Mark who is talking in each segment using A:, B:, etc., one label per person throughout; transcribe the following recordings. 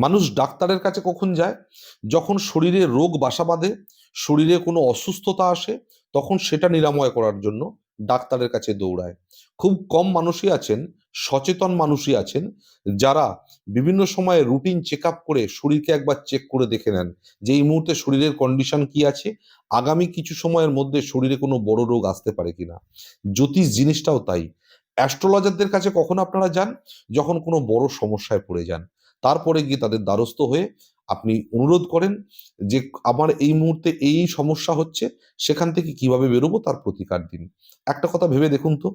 A: মানুষ ডাক্তারের কাছে কখন যায়? যখন শরীরে রোগ বাসা বাঁধে, শরীরে কোনো অসুস্থতা আসে, তখন সেটা নিরাময় করার জন্য ডাক্তারের কাছে দৌড়ায়। খুব কম মানুষই আছেন, সচেতন মানুষই আছেন, যারা বিভিন্ন সময়ে রুটিন চেক আপ করে শরীরকে একবার চেক করে দেখে নেন যে এই মুহূর্তে শরীরের কন্ডিশন কি আছে, আগামী কিছু সময়ের মধ্যে শরীরে কোনো বড় রোগ আসতে পারে কিনা। জ্যোতিষ জিনিসটাও তাই। অ্যাস্ট্রোলজারদের কাছে কখন আপনারা যান? যখন কোনো বড় সমস্যায় পড়ে যান। তারপরে গিয়ে তাদের দ্বারস্থ হয়ে আপনি অনুরোধ করেন যে আমার এই মুহূর্তে এই সমস্যা হচ্ছে, সেখান থেকে কিভাবে বেরোবো তার প্রতিকার দিন। একটা কথা ভেবে দেখুন তো,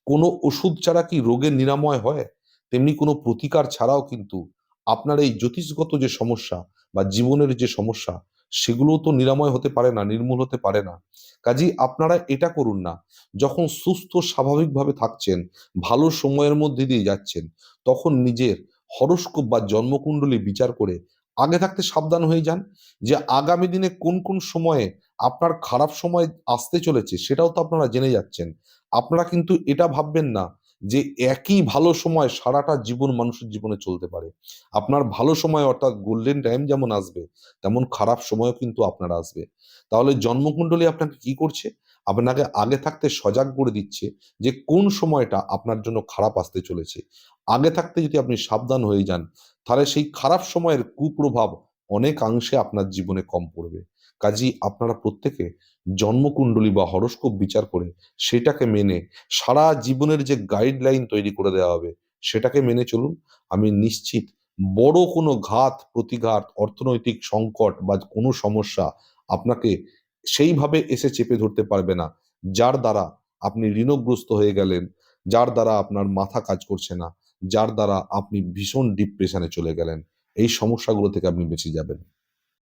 A: কোনো ওষুধ ছাড়া কি রোগের নিরাময় হয়? তেমনি কোনো প্রতিকার ছাড়াও কিন্তু আপনার এই জ্যোতিষগত যে সমস্যা বা জীবনের যে সমস্যা, সেগুলোও তো নিরাময় হতে পারে না, নির্মূল হতে পারে না। কাজেই আপনারা এটা করুন না, যখন সুস্থ স্বাভাবিকভাবে থাকছেন, ভালো সময়ের মধ্যে দিয়ে যাচ্ছেন, তখন নিজের হরোস্কোপ বা জন্মকুণ্ডলী বিচার করে আগে থাকতে সাবধান হয়ে যান যে আগামী দিনে কোন কোন সময়ে আপনার খারাপ সময় আসতে চলেছে, সেটাও তো আপনারা জেনে যাচ্ছেন। আপনারা কিন্তু এটা ভাববেন না যে একই ভালো সময় সারাটা জীবন মানুষের জীবনে চলতে পারে। আপনার ভালো সময় অর্থাৎ গোল্ডেন টাইম যেমন আসবে, তেমন খারাপ সময়ও কিন্তু আপনার আসবে। তাহলে জন্মকুণ্ডলী আপনাকে কি করছে? আপনাকে আগে থাকতে সজাগ করে দিচ্ছে যে কোন সময়টা আপনার জন্য খারাপ আসতে চলেছে। আগে থাকতে যদি আপনি সাবধান হয়ে যান, তাহলে সেই খারাপ সময়ের কুপ্রভাব অনেকাংশে আপনার জীবনে কম পড়বে। কাজেই আপনারা প্রত্যেকে জন্মকুণ্ডলী বা হরোস্কোপ বিচার করে সেটাকে মেনে সারা জীবনের যে গাইডলাইন তৈরি করে দেওয়া হবে, সেটাকে মেনে চলুন। আমি নিশ্চিত বড় কোনো ঘাত প্রতিঘাত, অর্থনৈতিক সংকট বা কোনো সমস্যা আপনাকে সেইভাবে এসে চেপে ধরতে পারবে না, যার দ্বারা আপনি ঋণগ্রস্ত হয়ে গেলেন, যার দ্বারা আপনার মাথা কাজ করছে না, যার দ্বারা আপনি ভীষণ ডিপ্রেশনে চলে গেলেন। এই সমস্যাগুলো থেকে আপনি বেঁচে যাবেন।